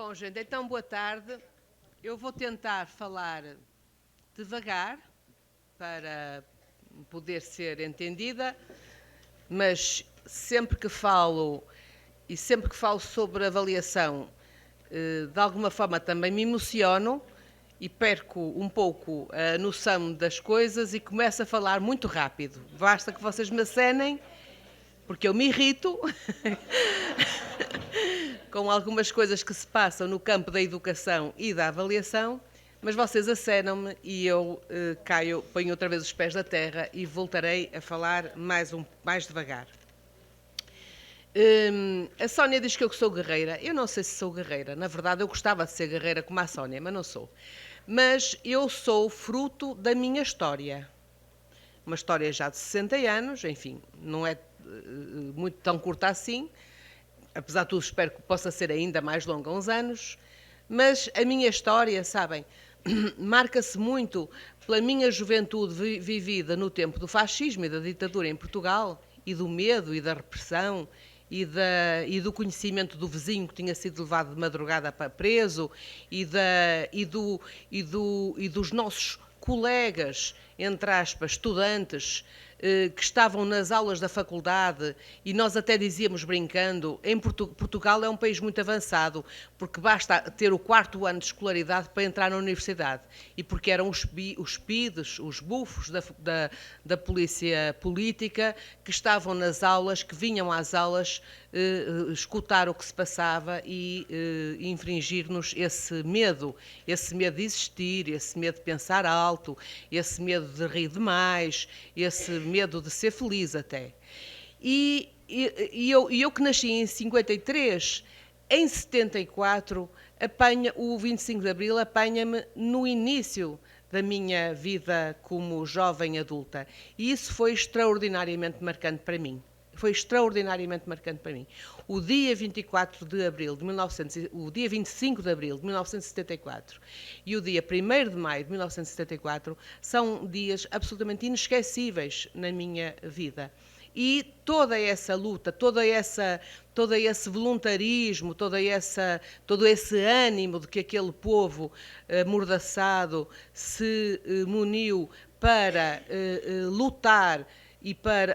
Bom, gente, então boa tarde. Eu vou tentar falar devagar para poder ser entendida, mas sempre que falo sobre avaliação, de alguma forma também me emociono e perco um pouco a noção das coisas e começo a falar muito rápido. Basta que vocês me acenem, porque eu me irrito com algumas coisas que se passam no campo da educação e da avaliação, mas vocês acenam-me e eu caio, ponho outra vez os pés na terra e voltarei a falar mais devagar. A Sónia diz que eu sou guerreira. Eu não sei se sou guerreira. Na verdade, eu gostava de ser guerreira como a Sónia, mas não sou. Mas eu sou fruto da minha história. Uma história já de 60 anos, enfim, não é muito tão curta assim. Apesar de tudo, espero que possa ser ainda mais longa, uns anos. Mas a minha história, sabem, marca-se muito pela minha juventude vivida no tempo do fascismo e da ditadura em Portugal, e do medo e da repressão, e do conhecimento do vizinho que tinha sido levado de madrugada preso, e dos nossos colegas, entre aspas, estudantes, que estavam nas aulas da faculdade, e nós até dizíamos brincando, Portugal é um país muito avançado, porque basta ter o 4º ano de escolaridade para entrar na universidade, e porque eram os PIDs, os bufos da polícia política, que estavam nas aulas, que vinham às aulas escutar o que se passava e infringir-nos esse medo de existir, esse medo de pensar alto, esse medo de rir demais, esse medo de ser feliz até. E eu que nasci em 53, em 74, o 25 de Abril apanha-me no início da minha vida como jovem adulta. E isso foi extraordinariamente marcante para mim. Foi extraordinariamente marcante para mim. O dia 24 de abril de 1900, o dia 25 de abril de 1974 e o dia 1º de maio de 1974 são dias absolutamente inesquecíveis na minha vida. E toda essa luta, todo esse voluntarismo, todo esse ânimo de que aquele povo amordaçado se muniu para lutar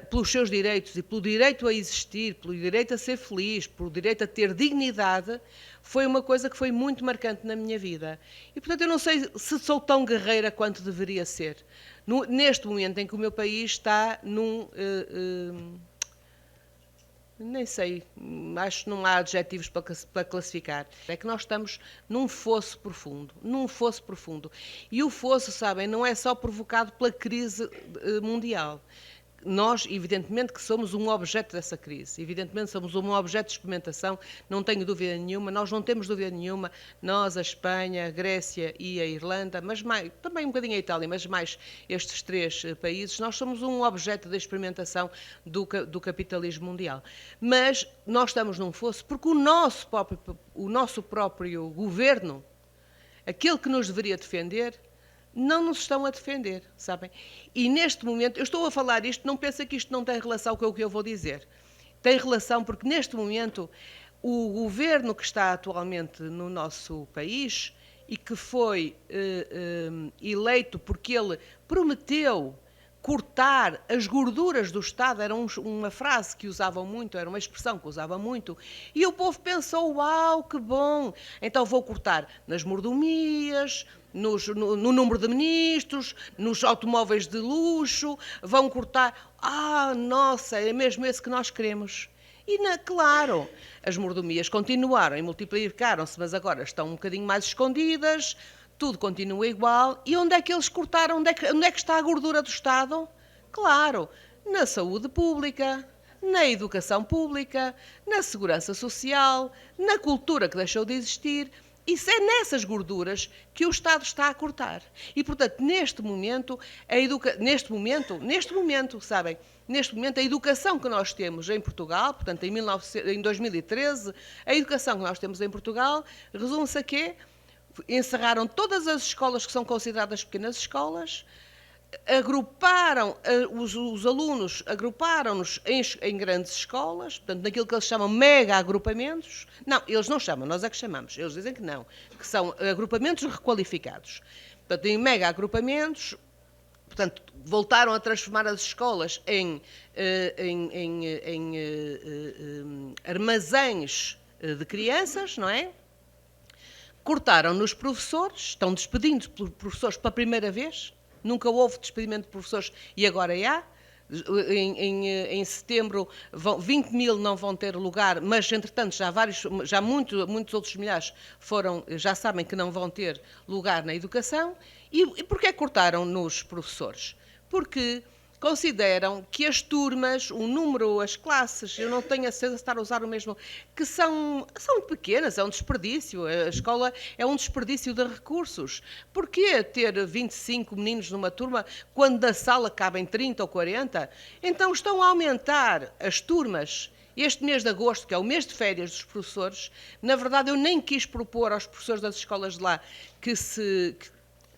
pelos seus direitos e pelo direito a existir, pelo direito a ser feliz, pelo direito a ter dignidade, foi uma coisa que foi muito marcante na minha vida. E, portanto, eu não sei se sou tão guerreira quanto deveria ser. Neste momento em que o meu país está nem sei, acho que não há adjetivos para classificar. É que nós estamos num fosso profundo. E o fosso, sabem, não é só provocado pela crise mundial. Nós, evidentemente, que somos um objeto dessa crise, evidentemente somos um objeto de experimentação, não tenho dúvida nenhuma, nós não temos dúvida nenhuma, nós, a Espanha, a Grécia e a Irlanda, mas também um bocadinho a Itália, mas mais estes 3 países, nós somos um objeto de experimentação do capitalismo mundial. Mas nós estamos num fosso porque o nosso próprio governo, aquele que nos deveria defender, não nos estão a defender, sabem? E neste momento, eu estou a falar isto, não pensem que isto não tem relação com o que eu vou dizer. Tem relação porque neste momento o governo que está atualmente no nosso país e que foi eleito porque ele prometeu cortar as gorduras do Estado, era uma frase que usavam muito, era uma expressão que usavam muito, e o povo pensou, uau, que bom, então vou cortar nas mordomias, no número de ministros, nos automóveis de luxo, vão cortar, nossa, é mesmo esse que nós queremos. E, claro, as mordomias continuaram e multiplicaram-se, mas agora estão um bocadinho mais escondidas, tudo continua igual. E onde é que eles cortaram? Onde é que está a gordura do Estado? Claro, na saúde pública, na educação pública, na segurança social, na cultura que deixou de existir. Isso é nessas gorduras que o Estado está a cortar. E, portanto, neste momento, sabem, neste momento a educação que nós temos em Portugal, portanto, em 2013, a educação que nós temos em Portugal resume-se a quê? Encerraram todas as escolas que são consideradas pequenas escolas, agruparam, os alunos agruparam-nos em grandes escolas, portanto, naquilo que eles chamam mega agrupamentos. Não, eles não chamam, nós é que chamamos. Eles dizem que não, que são agrupamentos requalificados. Portanto, em mega agrupamentos, portanto, voltaram a transformar as escolas em armazéns de crianças, não é? Cortaram nos professores, estão despedindo professores pela primeira vez, nunca houve despedimento de professores e agora há. Em setembro 20 mil não vão ter lugar, mas entretanto já muitos outros milhares já sabem que não vão ter lugar na educação. E porquê cortaram nos professores? Porque consideram que as turmas, o número, as classes, eu não tenho a certeza de estar a usar o mesmo, que são muito pequenas, é um desperdício. A escola é um desperdício de recursos. Porquê ter 25 meninos numa turma quando da sala cabem 30 ou 40? Então estão a aumentar as turmas. Este mês de agosto, que é o mês de férias dos professores, na verdade eu nem quis propor aos professores das escolas de lá que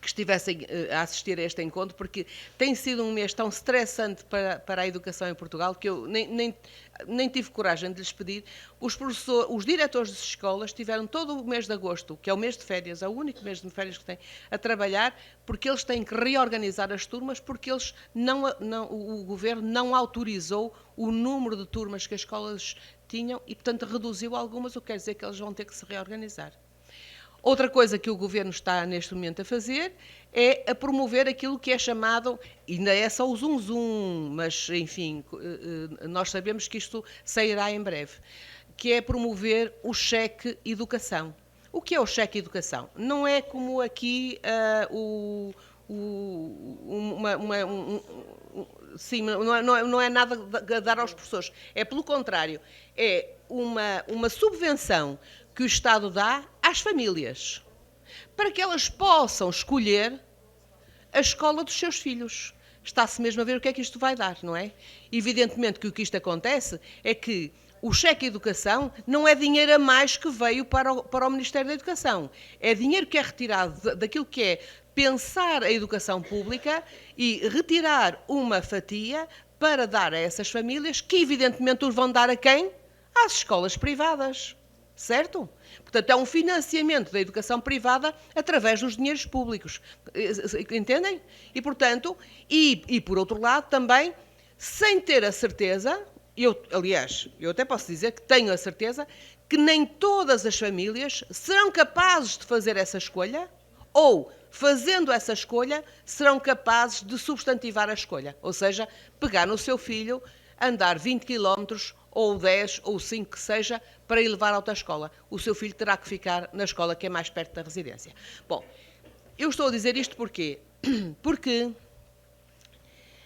estivessem a assistir a este encontro, porque tem sido um mês tão estressante para a educação em Portugal que eu nem tive coragem de lhes pedir. Os diretores das escolas tiveram todo o mês de agosto, que é o mês de férias, é o único mês de férias que têm, a trabalhar, porque eles têm que reorganizar as turmas, porque o governo não autorizou o número de turmas que as escolas tinham e, portanto, reduziu algumas, o que quer dizer que eles vão ter que se reorganizar. Outra coisa que o Governo está neste momento a fazer é a promover aquilo que é chamado, ainda é só o zum, mas enfim, nós sabemos que isto sairá em breve, que é promover o cheque educação. O que é o cheque educação? Não é como aqui sim, não é nada a dar aos professores. É pelo contrário, é uma subvenção que o Estado dá às famílias, para que elas possam escolher a escola dos seus filhos. Está-se mesmo a ver o que é que isto vai dar, não é? Evidentemente que o que isto acontece é que o cheque educação não é dinheiro a mais que veio para o Ministério da Educação. É dinheiro que é retirado daquilo que é pensar a educação pública e retirar uma fatia para dar a essas famílias, que evidentemente os vão dar a quem? Às escolas privadas. Certo? Portanto, é um financiamento da educação privada através dos dinheiros públicos. Entendem? E, portanto, e por outro lado também, sem ter a certeza, aliás, eu até posso dizer que tenho a certeza que nem todas as famílias serão capazes de fazer essa escolha ou, fazendo essa escolha, serão capazes de substantivar a escolha. Ou seja, pegar no seu filho, andar 20 quilómetros ou 10 ou 5 que seja, para ir levar à autoescola. O seu filho terá que ficar na escola que é mais perto da residência. Bom, eu estou a dizer isto porquê? Porque,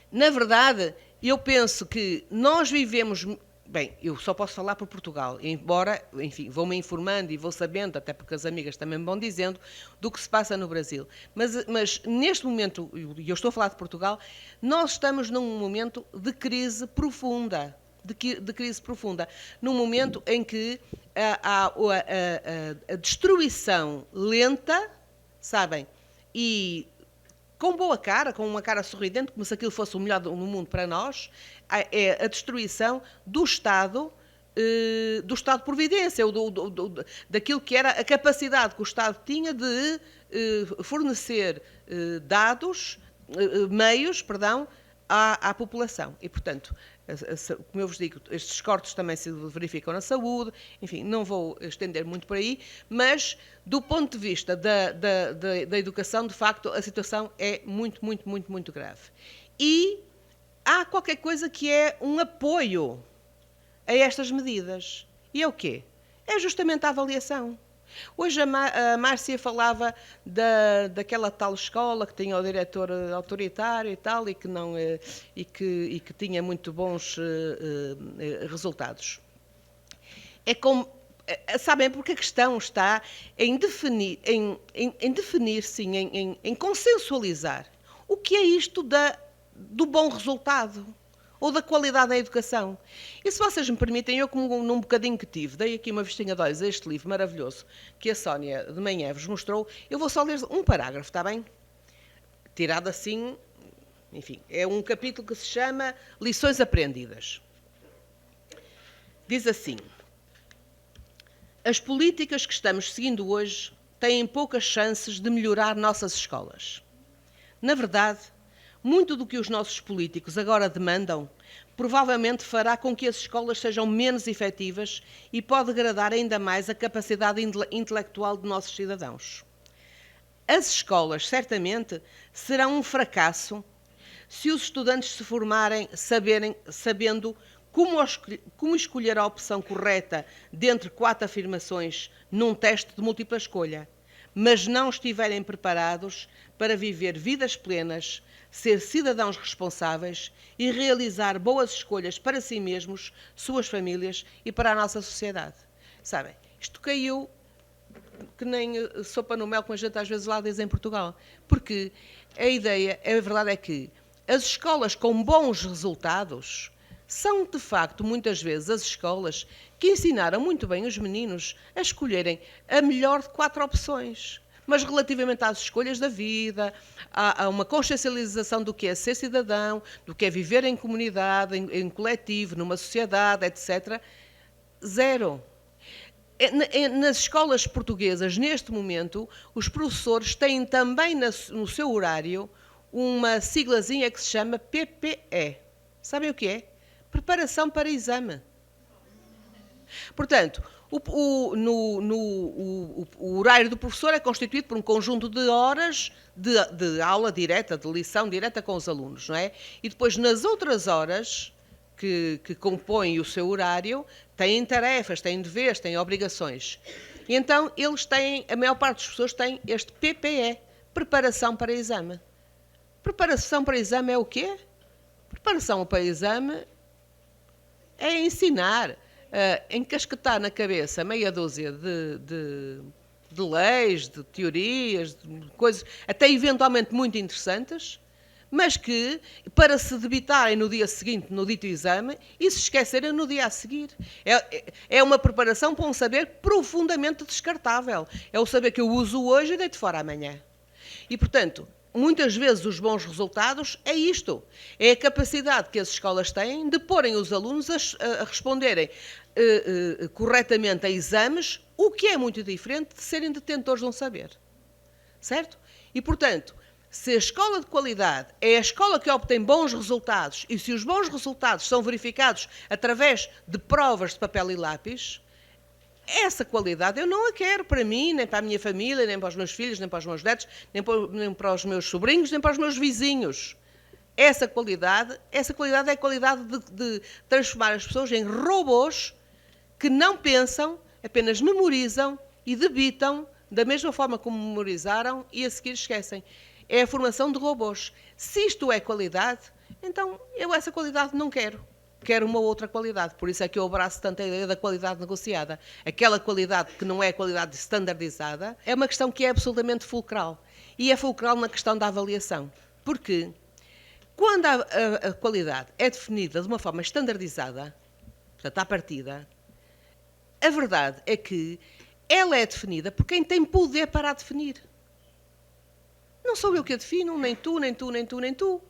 na verdade, eu penso que nós vivemos... Bem, eu só posso falar por Portugal, embora, enfim, vou-me informando e vou sabendo, até porque as amigas também me vão dizendo, do que se passa no Brasil. Mas neste momento, e eu estou a falar de Portugal, nós estamos num momento de crise profunda. De crise profunda, num momento em que a destruição lenta, sabem, e com boa cara, com uma cara sorridente, como se aquilo fosse o melhor no mundo para nós, é a destruição do Estado de Providência, daquilo que era a capacidade que o Estado tinha de fornecer meios, à população. E, portanto, como eu vos digo, estes cortes também se verificam na saúde, enfim, não vou estender muito por aí, mas do ponto de vista da educação, de facto, a situação é muito grave. E há qualquer coisa que é um apoio a estas medidas. E é o quê? É justamente a avaliação. Hoje a Márcia falava daquela tal escola que tinha o diretor autoritário e tal, e que tinha muito bons resultados. Sabem, porque a questão está em definir, sim, em consensualizar o que é isto do bom resultado ou da qualidade da educação. E se vocês me permitem, eu como num bocadinho que tive, dei aqui uma vistinha de olhos a este livro maravilhoso que a Sónia de manhã vos mostrou, eu vou só ler um parágrafo, está bem? Tirado assim, enfim, é um capítulo que se chama Lições Aprendidas. Diz assim: as políticas que estamos seguindo hoje têm poucas chances de melhorar nossas escolas. Na verdade, muito do que os nossos políticos agora demandam provavelmente fará com que as escolas sejam menos efetivas e pode degradar ainda mais a capacidade intelectual de nossos cidadãos. As escolas, certamente, serão um fracasso se os estudantes se formarem sabendo como escolher a opção correta dentre 4 afirmações num teste de múltipla escolha, mas não estiverem preparados para viver vidas plenas, ser cidadãos responsáveis e realizar boas escolhas para si mesmos, suas famílias e para a nossa sociedade. Sabem, isto caiu que nem sopa no mel, como a gente às vezes lá diz em Portugal. Porque a verdade é que as escolas com bons resultados são, de facto, muitas vezes as escolas que ensinaram muito bem os meninos a escolherem a melhor de 4 opções. Mas relativamente às escolhas da vida, há uma consciencialização do que é ser cidadão, do que é viver em comunidade, em coletivo, numa sociedade, etc. Zero. Nas escolas portuguesas, neste momento, os professores têm também no seu horário uma siglazinha que se chama PPE. Sabem o que é? Preparação para exame. Portanto, o horário do professor é constituído por um conjunto de horas de aula direta, de lição direta com os alunos, não é? E depois, nas outras horas que compõem o seu horário, têm tarefas, têm deveres, têm obrigações. E então, a maior parte das pessoas tem este PPE, Preparação para Exame. Preparação para Exame é o quê? Preparação para Exame é ensinar, encasquetar na cabeça meia dúzia de leis, de teorias, de coisas, até eventualmente muito interessantes, mas que, para se debitarem no dia seguinte, no dito exame, e se esquecerem no dia a seguir. É uma preparação para um saber profundamente descartável. É o saber que eu uso hoje e deito fora amanhã. E, portanto, muitas vezes os bons resultados é isto. É a capacidade que as escolas têm de porem os alunos a responderem corretamente a exames, o que é muito diferente de serem detentores de um saber. Certo? E, portanto, se a escola de qualidade é a escola que obtém bons resultados e se os bons resultados são verificados através de provas de papel e lápis, essa qualidade eu não a quero para mim, nem para a minha família, nem para os meus filhos, nem para os meus netos, nem para os meus sobrinhos, nem para os meus vizinhos. Essa qualidade é a qualidade de transformar as pessoas em robôs que não pensam, apenas memorizam e debitam da mesma forma como memorizaram e a seguir esquecem. É a formação de robôs. Se isto é qualidade, então eu essa qualidade não quero. Quero uma outra qualidade. Por isso é que eu abraço tanto a ideia da qualidade negociada. Aquela qualidade que não é a qualidade standardizada é uma questão que é absolutamente fulcral. E é fulcral na questão da avaliação. Porque quando a qualidade é definida de uma forma standardizada, portanto, à partida, a verdade é que ela é definida por quem tem poder para a definir. Não sou eu que a defino, nem tu, nem tu, nem tu, nem tu.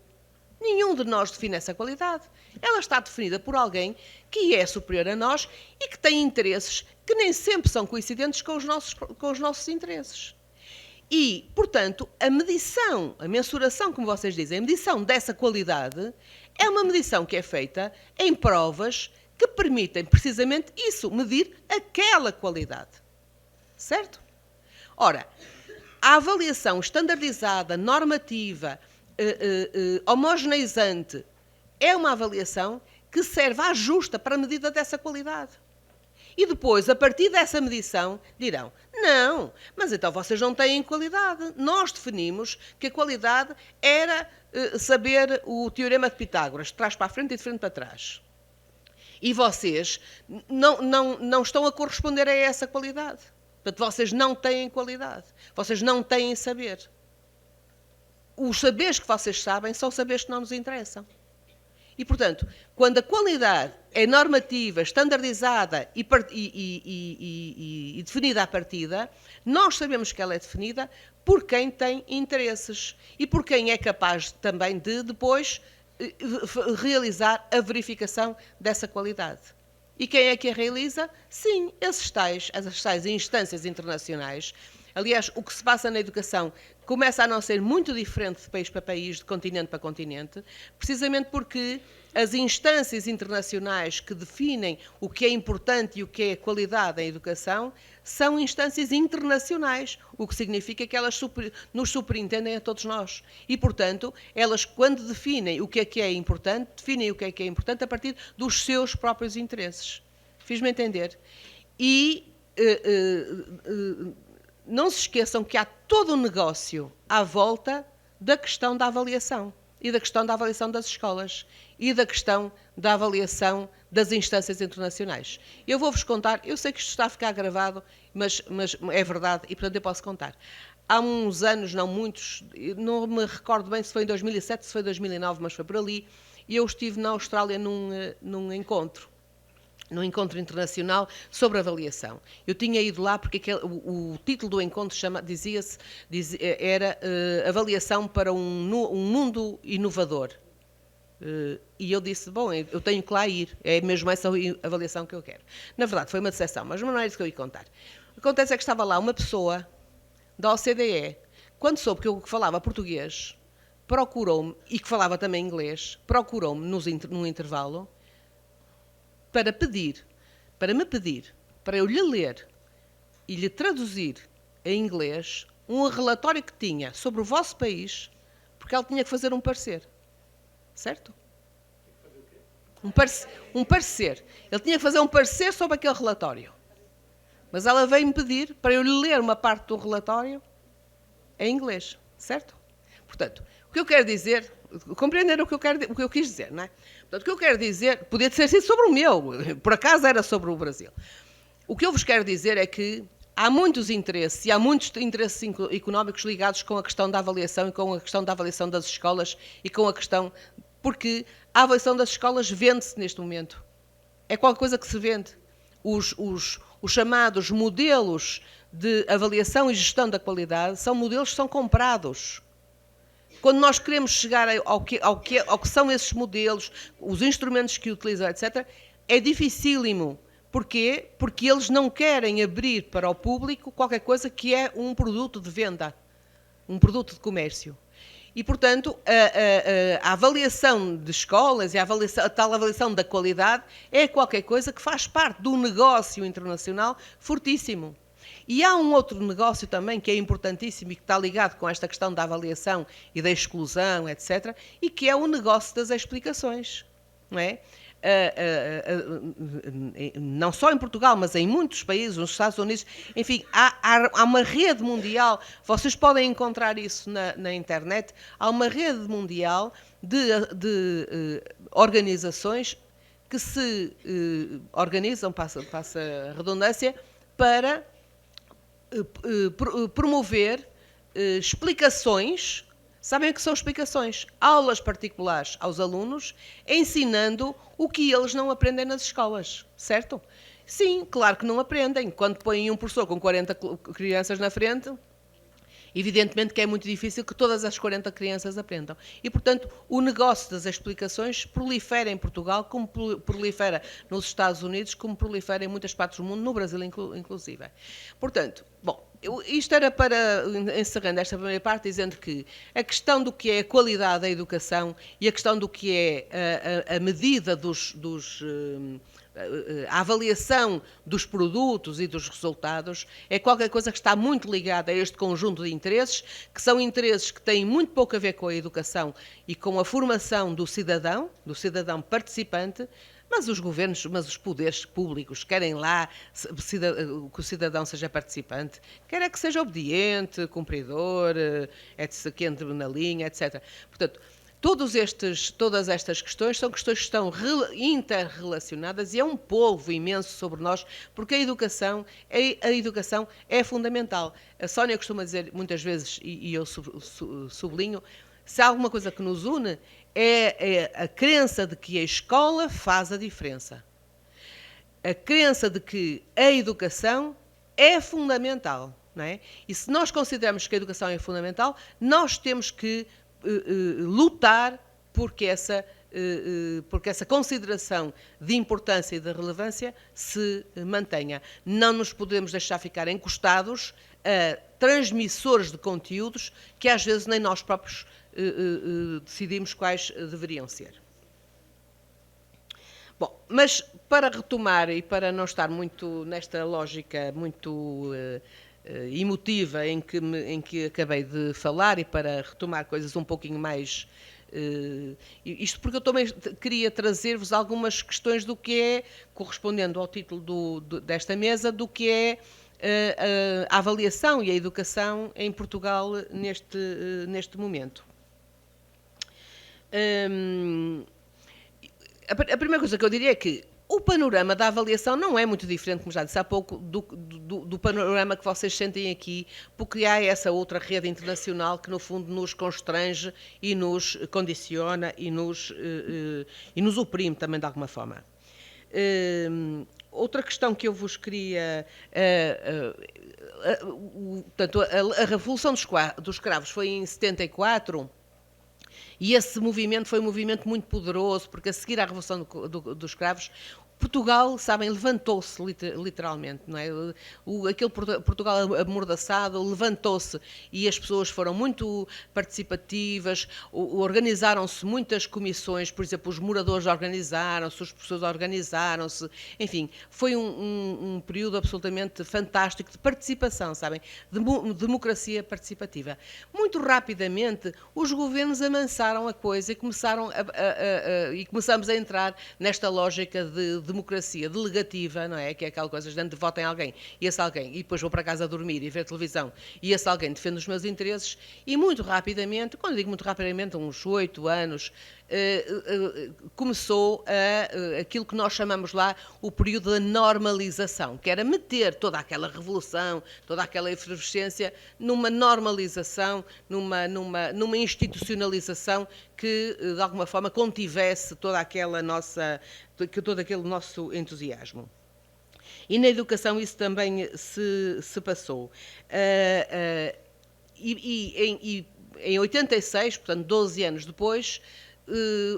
Nenhum de nós define essa qualidade. Ela está definida por alguém que é superior a nós e que tem interesses que nem sempre são coincidentes com os nossos interesses. E, portanto, a medição, a mensuração, como vocês dizem, a medição dessa qualidade é uma medição que é feita em provas que permitem precisamente isso, medir aquela qualidade. Certo? Ora, a avaliação standardizada, normativa, homogeneizante, é uma avaliação que serve à justa para a medida dessa qualidade. E depois, a partir dessa medição, dirão, não, mas então vocês não têm qualidade. Nós definimos que a qualidade era saber o teorema de Pitágoras, de trás para a frente e de frente para trás. E vocês não estão a corresponder a essa qualidade. Portanto, vocês não têm qualidade. Vocês não têm saber. Os saberes que vocês sabem são saberes que não nos interessam. E, portanto, quando a qualidade é normativa, standardizada e definida à partida, nós sabemos que ela é definida por quem tem interesses e por quem é capaz também de depois realizar a verificação dessa qualidade. E quem é que a realiza? Sim, essas tais instâncias internacionais. Aliás, o que se passa na educação começa a não ser muito diferente de país para país, de continente para continente, precisamente porque as instâncias internacionais que definem o que é importante e o que é qualidade em educação são instâncias internacionais, o que significa que elas nos superintendem a todos nós. E, portanto, elas, quando definem o que é importante, definem o que é importante a partir dos seus próprios interesses. Fiz-me entender? E não se esqueçam que há todo um negócio à volta da questão da avaliação e da questão da avaliação das escolas e da questão da avaliação das instâncias internacionais. Eu vou-vos contar, eu sei que isto está a ficar gravado, mas é verdade e, portanto, eu posso contar. Há uns anos, não muitos, não me recordo bem se foi em 2007, se foi em 2009, mas foi por ali, e eu estive na Austrália num encontro internacional sobre avaliação. Eu tinha ido lá porque o título do encontro era Avaliação para um Mundo Inovador. E eu disse, bom, eu tenho que lá ir, é mesmo essa avaliação que eu quero. Na verdade, foi uma decepção, mas não é isso que eu ia contar. O que acontece é que estava lá uma pessoa da OCDE, quando soube que eu falava português, procurou-me, e que falava também inglês, procurou-me num intervalo, para me pedir, para eu lhe ler e lhe traduzir em inglês um relatório que tinha sobre o vosso país, porque ela tinha que fazer um parecer. Certo? Um parecer. Ele tinha que fazer um parecer sobre aquele relatório. Mas ela veio-me pedir para eu lhe ler uma parte do relatório em inglês. Certo? Portanto, o que eu quero dizer... Compreenderam o que eu quis dizer, não é? Portanto, o que eu quero dizer, podia ter sido sobre o meu, por acaso era sobre o Brasil. O que eu vos quero dizer é que há muitos interesses, e há muitos interesses económicos ligados com a questão da avaliação e com a questão da avaliação das escolas e com a questão... Porque a avaliação das escolas vende-se neste momento. É qualquer coisa que se vende. Os chamados modelos de avaliação e gestão da qualidade são modelos que são comprados. Quando nós queremos chegar ao que são esses modelos, os instrumentos que utilizam, etc., é dificílimo. Porquê? Porque eles não querem abrir para o público qualquer coisa que é um produto de venda, um produto de comércio. E, portanto, a avaliação de escolas e a tal avaliação da qualidade é qualquer coisa que faz parte de um negócio internacional fortíssimo. E há um outro negócio também que é importantíssimo e que está ligado com esta questão da avaliação e da exclusão, etc., e que é o negócio das explicações, não é? Não só em Portugal, mas em muitos países, nos Estados Unidos, enfim, há uma rede mundial, vocês podem encontrar isso na internet, há uma rede mundial de organizações que se organizam, passa a redundância, para promover explicações. Sabem o que são explicações? Aulas particulares aos alunos, ensinando o que eles não aprendem nas escolas, certo? Sim, claro que não aprendem. Quando põem um professor com 40 crianças na frente, evidentemente que é muito difícil que todas as 40 crianças aprendam. E, portanto, o negócio das explicações prolifera em Portugal, como prolifera nos Estados Unidos, como prolifera em muitas partes do mundo, no Brasil inclusive. Portanto, bom, isto era para, encerrando esta primeira parte, dizendo que a questão do que é a qualidade da educação e a questão do que é a medida a avaliação dos produtos e dos resultados é qualquer coisa que está muito ligada a este conjunto de interesses, que são interesses que têm muito pouco a ver com a educação e com a formação do cidadão participante, mas os governos, mas os poderes públicos querem lá que o cidadão seja participante, quer que seja obediente, cumpridor, que entre na linha, etc. Portanto, todas estas questões são questões que estão interrelacionadas e é um polvo imenso sobre nós, porque a educação é fundamental. A Sónia costuma dizer muitas vezes, e eu sublinho, se há alguma coisa que nos une, é a crença de que a escola faz a diferença. a crença de que a educação é fundamental, não é? E se nós consideramos que a educação é fundamental, nós temos que lutar porque essa consideração de importância e de relevância se mantenha. Não nos podemos deixar ficar encostados a transmissores de conteúdos que às vezes nem nós próprios decidimos quais deveriam ser. Bom, mas para retomar e para não estar muito nesta lógica muito emotiva em que acabei de falar, e para retomar coisas um pouquinho mais... isto porque eu também queria trazer-vos algumas questões do que é, correspondendo ao título desta mesa, do que é a avaliação e a educação em Portugal neste momento. A primeira coisa que eu diria é que o panorama da avaliação não é muito diferente, como já disse há pouco, do panorama que vocês sentem aqui, porque há essa outra rede internacional que, no fundo, nos constrange e nos condiciona e nos oprime também, de alguma forma. Outra questão que eu vos queria... portanto, a Revolução dos Escravos foi em 74... E esse movimento foi um movimento muito poderoso, porque a seguir à Revolução dos Escravos, Portugal, sabem, levantou-se literalmente, não é? Aquele Portugal amordaçado levantou-se e as pessoas foram muito participativas, organizaram-se muitas comissões, por exemplo, os moradores organizaram-se, os professores organizaram-se, enfim, foi um período absolutamente fantástico de participação, sabem? De democracia participativa. Muito rapidamente, os governos amansaram a coisa e começamos a entrar nesta lógica de democracia delegativa, não é? Que é aquela coisa, a gente vota em alguém, e esse alguém, e depois vou para casa dormir e ver televisão, e esse alguém defende os meus interesses, e muito rapidamente, quando digo muito rapidamente, uns 8 anos, começou aquilo que nós chamamos lá o período da normalização, que era meter toda aquela revolução, toda aquela efervescência numa normalização, numa institucionalização que, de alguma forma, contivesse todo aquele nosso entusiasmo. E na educação isso também se passou. Em 86, portanto 12 anos depois,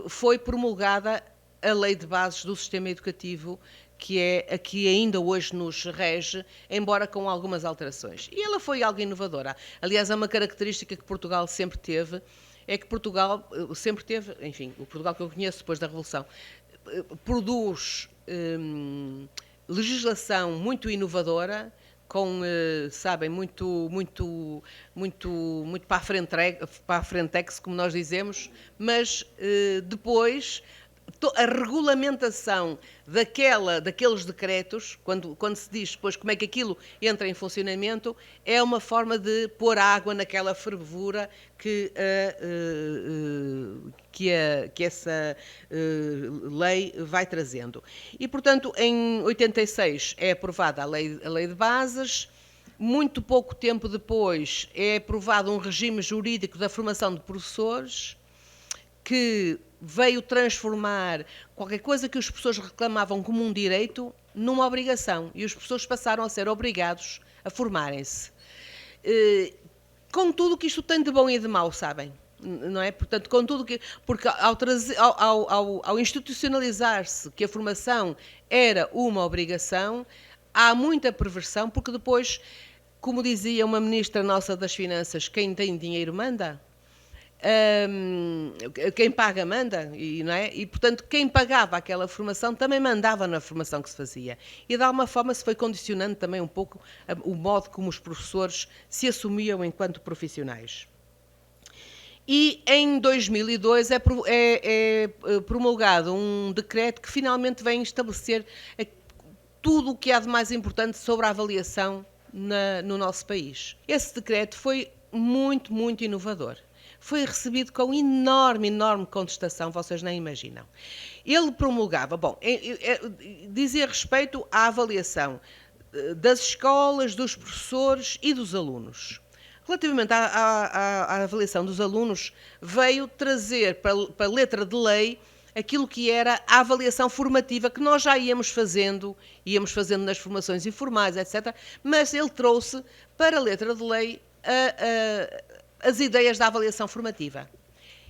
foi promulgada a Lei de Bases do Sistema Educativo, que é a que ainda hoje nos rege, embora com algumas alterações. E ela foi algo inovadora. Aliás, é uma característica que Portugal sempre teve, é que Portugal sempre teve, enfim, o Portugal que eu conheço depois da Revolução, produz legislação muito inovadora, com, sabem, muito para a frentex, como nós dizemos, mas depois a regulamentação daqueles decretos, quando se diz depois como é que aquilo entra em funcionamento, é uma forma de pôr água naquela fervura que essa lei vai trazendo. E, portanto, em 86 é aprovada a lei de bases. Muito pouco tempo depois é aprovado um regime jurídico da formação de professores que veio transformar qualquer coisa que os professores reclamavam como um direito numa obrigação, e os professores passaram a ser obrigados a formarem-se. Com tudo o que isto tem de bom e de mau, sabem? Não é? Portanto, com tudo que... Porque ao institucionalizar-se que a formação era uma obrigação, há muita perversão, porque depois, como dizia uma ministra nossa das Finanças, quem tem dinheiro manda. Quem paga manda, não é? E, portanto, quem pagava aquela formação também mandava na formação que se fazia. E, de alguma forma, se foi condicionando também um pouco o modo como os professores se assumiam enquanto profissionais. E, em 2002, é promulgado um decreto que finalmente vem estabelecer tudo o que há de mais importante sobre a avaliação no nosso país. Esse decreto foi muito, muito inovador. Foi recebido com enorme contestação, vocês nem imaginam. Ele promulgava, dizia respeito à avaliação das escolas, dos professores e dos alunos. Relativamente à avaliação dos alunos, veio trazer para a letra de lei aquilo que era a avaliação formativa que nós já íamos fazendo nas formações informais, etc. Mas ele trouxe para a letra de lei as ideias da avaliação formativa.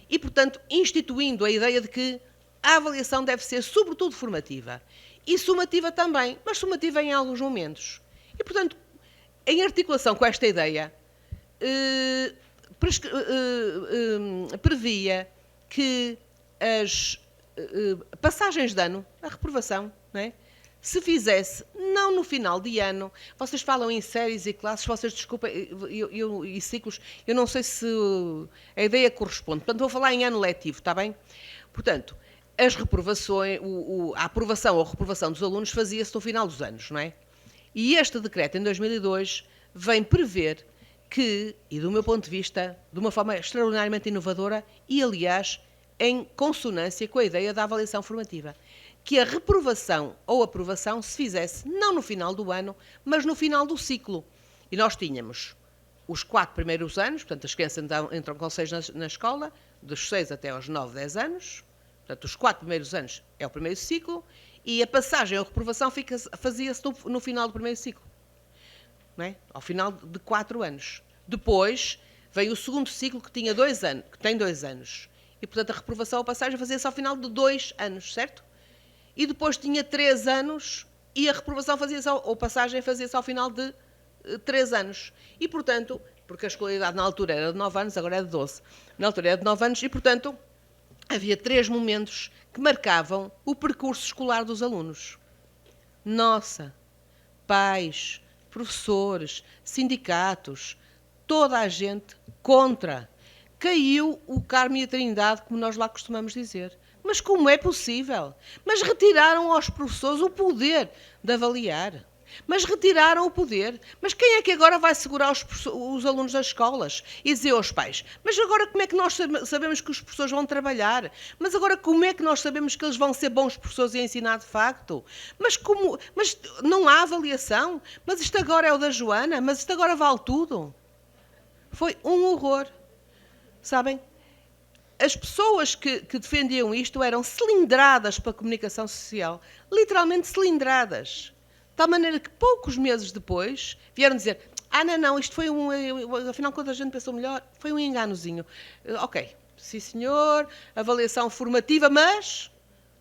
E, portanto, instituindo a ideia de que a avaliação deve ser, sobretudo, formativa. E sumativa também, mas sumativa em alguns momentos. E, portanto, em articulação com esta ideia, previa que as passagens de ano, a reprovação, não é? Se fizesse, não no final de ano, vocês falam em séries e classes, vocês desculpem, e ciclos, eu não sei se a ideia corresponde, portanto vou falar em ano letivo, está bem? Portanto, as reprovações, a aprovação ou reprovação dos alunos fazia-se no final dos anos, não é? E este decreto, em 2002, vem prever que, e do meu ponto de vista, de uma forma extraordinariamente inovadora e, aliás, em consonância com a ideia da avaliação formativa, que a reprovação ou aprovação se fizesse não no final do ano, mas no final do ciclo. E nós tínhamos os 4 primeiros anos, portanto as crianças entram com 6 na escola, dos 6 até aos 9, 10 anos, portanto os 4 primeiros anos é o primeiro ciclo, e a passagem ou reprovação fazia-se no final do primeiro ciclo, não é? Ao final de 4 anos. Depois veio o segundo ciclo que tinha 2 anos, que tem 2 anos, e portanto a reprovação ou passagem fazia-se ao final de 2 anos, certo? E depois tinha 3 anos e a reprovação fazia-se, ou passagem fazia-se ao final de 3 anos. E, portanto, porque a escolaridade na altura era de 9 anos, agora é de 12. Na altura era de 9 anos e, portanto, havia 3 momentos que marcavam o percurso escolar dos alunos. Nossa, pais, professores, sindicatos, toda a gente contra. Caiu o Carmo e a Trindade, como nós lá costumamos dizer. Mas como é possível? Mas retiraram aos professores o poder de avaliar. Mas retiraram o poder. Mas quem é que agora vai segurar os alunos das escolas e dizer aos pais? Mas agora como é que nós sabemos que os professores vão trabalhar? Mas agora como é que nós sabemos que eles vão ser bons professores e ensinar de facto? Mas não há avaliação? Mas isto agora é o da Joana? Mas isto agora vale tudo? Foi um horror. Sabem? As pessoas que defendiam isto eram cilindradas para a comunicação social. Literalmente cilindradas. De tal maneira que poucos meses depois vieram dizer: não, isto foi afinal, quando a gente pensou melhor, foi um enganozinho. Ok, sim senhor, avaliação formativa, mas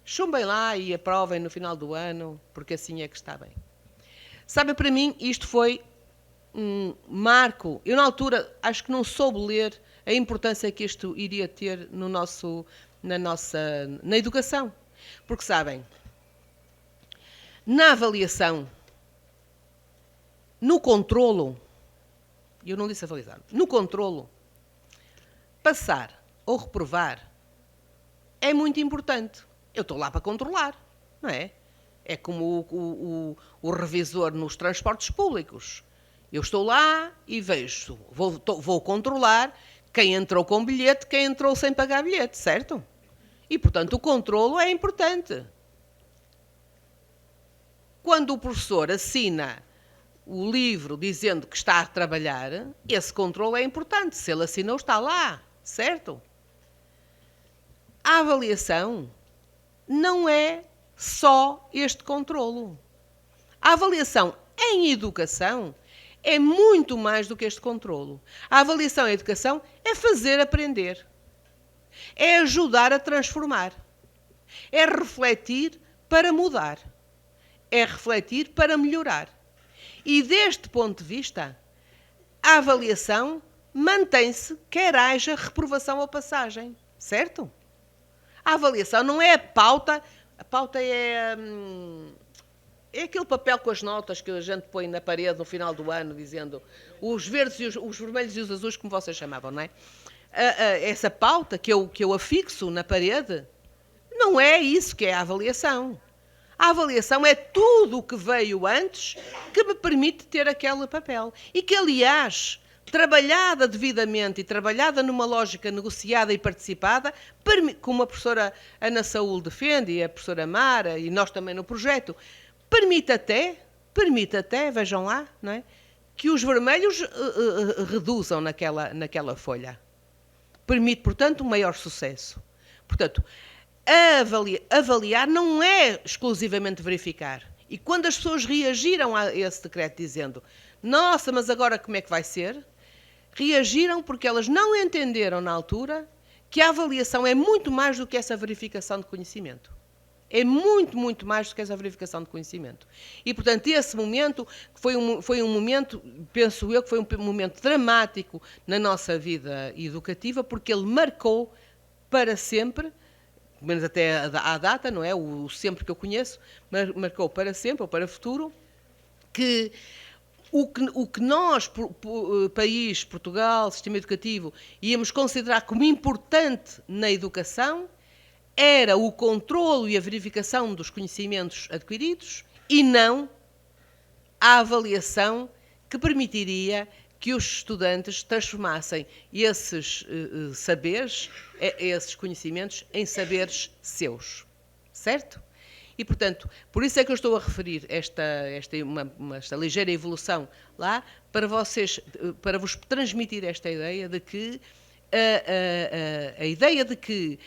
chumbem lá e aprovem no final do ano, porque assim é que está bem. Sabem, para mim, isto foi um marco. Eu, na altura, acho que não soube ler a importância que isto iria ter na educação. Porque, sabem, na avaliação, no controlo, eu não disse avaliar, no controlo, passar ou reprovar é muito importante. Eu estou lá para controlar, não é? É como o revisor nos transportes públicos. Eu estou lá e vejo, vou controlar quem entrou com bilhete, quem entrou sem pagar bilhete, certo? E, portanto, o controlo é importante. Quando o professor assina o livro dizendo que está a trabalhar, esse controlo é importante. Se ele assinou, está lá, certo? A avaliação não é só este controlo. A avaliação em educação é muito mais do que este controlo. A avaliação em educação é fazer aprender. É ajudar a transformar. É refletir para mudar. É refletir para melhorar. E deste ponto de vista, a avaliação mantém-se, quer haja reprovação ou passagem. Certo? A avaliação não é a pauta é aquele papel com as notas que a gente põe na parede no final do ano, dizendo os verdes, os vermelhos e os azuis, como vocês chamavam, não é? Essa pauta que eu afixo na parede, não é isso que é a avaliação. A avaliação é tudo o que veio antes que me permite ter aquele papel. E que, aliás, trabalhada devidamente e trabalhada numa lógica negociada e participada, como a professora Ana Saúl defende, e a professora Mara, e nós também no projeto, permite até, vejam lá, não é? Que os vermelhos reduzam naquela folha. Permite, portanto, um maior sucesso. Portanto, avaliar não é exclusivamente verificar. E quando as pessoas reagiram a esse decreto dizendo nossa, mas agora como é que vai ser? Reagiram porque elas não entenderam na altura que a avaliação é muito mais do que essa verificação de conhecimento. É muito, muito mais do que essa verificação de conhecimento. E, portanto, esse momento foi um momento, penso eu, que foi um momento dramático na nossa vida educativa, porque ele marcou para sempre, pelo menos até à data, não é? O sempre que eu conheço, marcou para sempre, ou para o futuro, que o que nós, país, Portugal, sistema educativo, íamos considerar como importante na educação era o controlo e a verificação dos conhecimentos adquiridos e não a avaliação que permitiria que os estudantes transformassem esses saberes, esses conhecimentos, em saberes seus. Certo? E, portanto, por isso é que eu estou a referir esta ligeira evolução lá, para vos transmitir esta ideia de que a ideia de que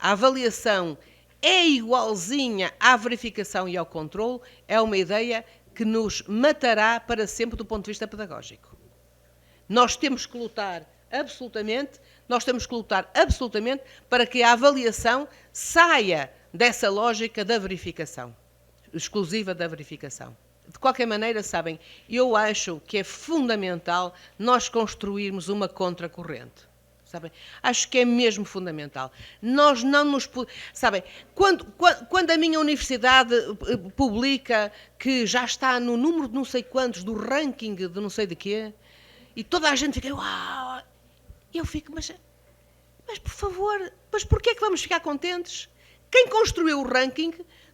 a avaliação é igualzinha à verificação e ao controle é uma ideia que nos matará para sempre do ponto de vista pedagógico. Nós temos que lutar absolutamente para que a avaliação saia dessa lógica da verificação, exclusiva da verificação. De qualquer maneira, sabem, eu acho que é fundamental nós construirmos uma contracorrente. Sabem? Acho que é mesmo fundamental. Nós não nos... Sabem, quando a minha universidade publica que já está no número de não sei quantos, do ranking de não sei de quê, e toda a gente fica, uau! Eu fico, mas por favor, mas porquê é que vamos ficar contentes? Quem construiu o ranking,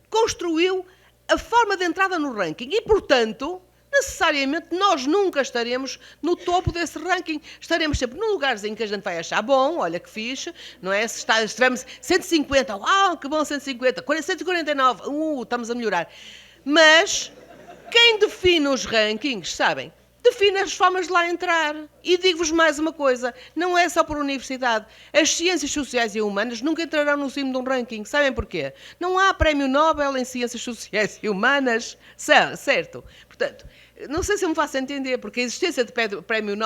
construiu a forma de entrada no ranking e, portanto, necessariamente nós nunca estaremos no topo desse ranking. Estaremos sempre num lugarzinho que a gente vai achar bom, olha que fixe, não é? Se estivermos 150, uau, que bom 150, 149, estamos a melhorar. Mas quem define os rankings, sabem? Define as formas de lá entrar. E digo-vos mais uma coisa, não é só por universidade. As ciências sociais e humanas nunca entrarão no cimo de um ranking. Sabem porquê? Não há prémio Nobel em ciências sociais e humanas, certo? Portanto, não sei se eu me faço entender, porque a existência de prémios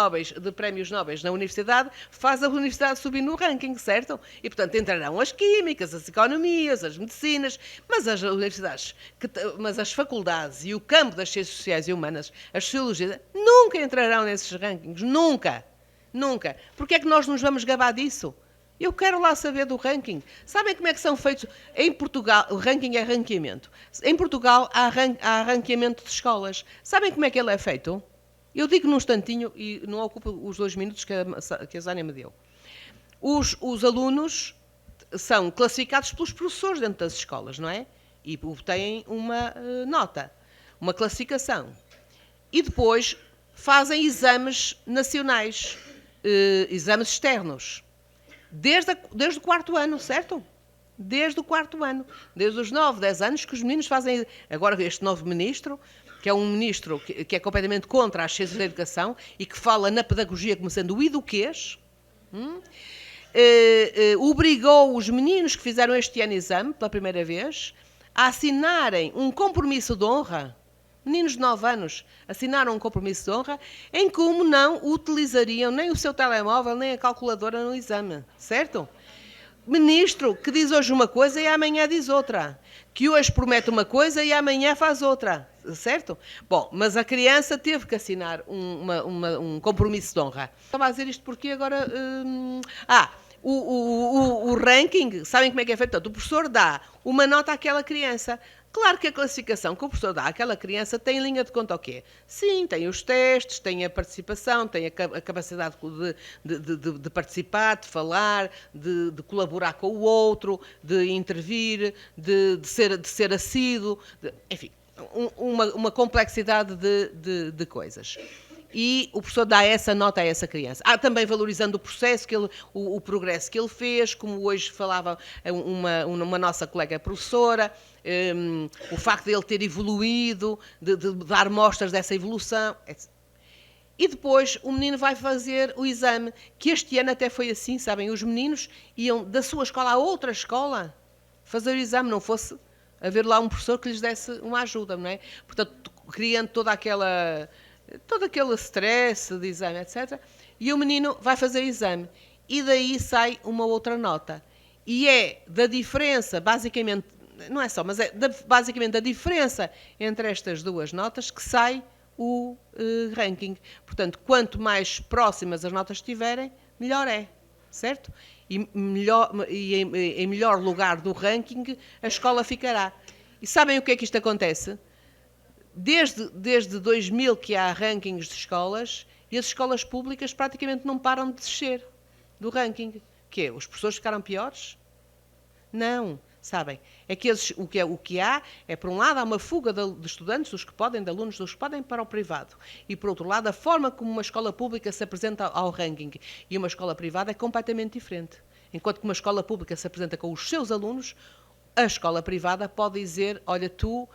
Nobel na universidade faz a universidade subir no ranking, certo? E, portanto, entrarão as químicas, as economias, as medicinas, mas as universidades, mas as faculdades e o campo das ciências sociais e humanas, as sociologias, nunca entrarão nesses rankings, nunca, nunca. Porquê é que nós nos vamos gabar disso? Eu quero lá saber do ranking. Sabem como é que são feitos? Em Portugal, o ranking é ranqueamento. Em Portugal há ranqueamento de escolas. Sabem como é que ele é feito? Eu digo num instantinho e não ocupo os 2 minutos que a Zânia me deu. Os alunos são classificados pelos professores dentro das escolas, não é? E têm uma nota, uma classificação. E depois fazem exames nacionais, exames externos. Desde o 4º ano, certo? Desde o 4º ano. Desde os 9, 10 anos que os meninos fazem... Agora este novo ministro, que é um ministro que é completamente contra as ciências da educação e que fala na pedagogia como sendo o eduquês, obrigou os meninos que fizeram este ano exame, pela primeira vez, a assinarem um compromisso de honra. Meninos de 9 anos assinaram um compromisso de honra em como não utilizariam nem o seu telemóvel nem a calculadora no exame, certo? Ministro que diz hoje uma coisa e amanhã diz outra, que hoje promete uma coisa e amanhã faz outra, certo? Bom, mas a criança teve que assinar um compromisso de honra. Estava a dizer isto porque agora... O ranking, sabem como é que é feito? Portanto, o professor dá uma nota àquela criança. Claro que a classificação que o professor dá àquela criança tem linha de conta ao quê? Sim, tem os testes, tem a participação, tem a capacidade de participar, de falar, de colaborar com o outro, de intervir, de ser assíduo, enfim, uma complexidade de coisas. E o professor dá essa nota a essa criança. Também valorizando o processo, o progresso que ele fez, como hoje falava uma nossa colega professora, o facto de ele ter evoluído, de dar mostras dessa evolução. E depois o menino vai fazer o exame, que este ano até foi assim, sabem? Os meninos iam da sua escola a outra escola fazer o exame, não fosse haver lá um professor que lhes desse uma ajuda, não é? Portanto, criando todo aquele stress de exame, etc. E o menino vai fazer o exame. E daí sai uma outra nota. E é da diferença, basicamente, não é só, mas é basicamente da diferença entre estas duas notas que sai o ranking. Portanto, quanto mais próximas as notas estiverem, melhor é, certo? E em melhor lugar do ranking a escola ficará. E sabem o que é que isto acontece? Desde 2000 que há rankings de escolas e as escolas públicas praticamente não param de descer do ranking. Que é? Os professores ficaram piores? Não, sabem? É que o que há é, por um lado, há uma fuga de estudantes, dos que podem, de alunos dos que podem, para o privado. E, por outro lado, a forma como uma escola pública se apresenta ao ranking e uma escola privada é completamente diferente. Enquanto que uma escola pública se apresenta com os seus alunos, a escola privada pode dizer, olha, tu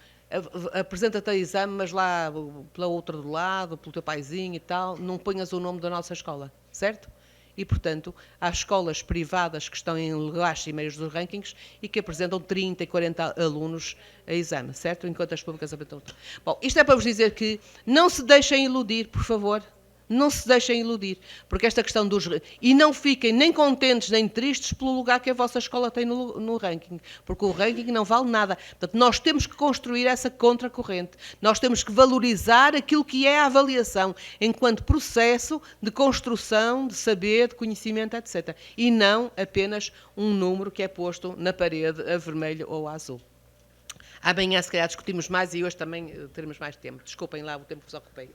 apresenta-te a exame, mas lá pela outra do lado, pelo teu paizinho e tal, não ponhas o nome da nossa escola, certo? E, portanto, há escolas privadas que estão em lugares cimeiros dos rankings e que apresentam 30 e 40 alunos a exame, certo? Enquanto as públicas apresentam outro. Bom, isto é para vos dizer que não se deixem iludir, por favor. Não se deixem iludir, porque esta questão dos... E não fiquem nem contentes nem tristes pelo lugar que a vossa escola tem no ranking, porque o ranking não vale nada. Portanto, nós temos que construir essa contracorrente. Nós temos que valorizar aquilo que é a avaliação, enquanto processo de construção, de saber, de conhecimento, etc. E não apenas um número que é posto na parede a vermelho ou a azul. Amanhã, se calhar, discutimos mais e hoje também teremos mais tempo. Desculpem lá o tempo que vos ocupei.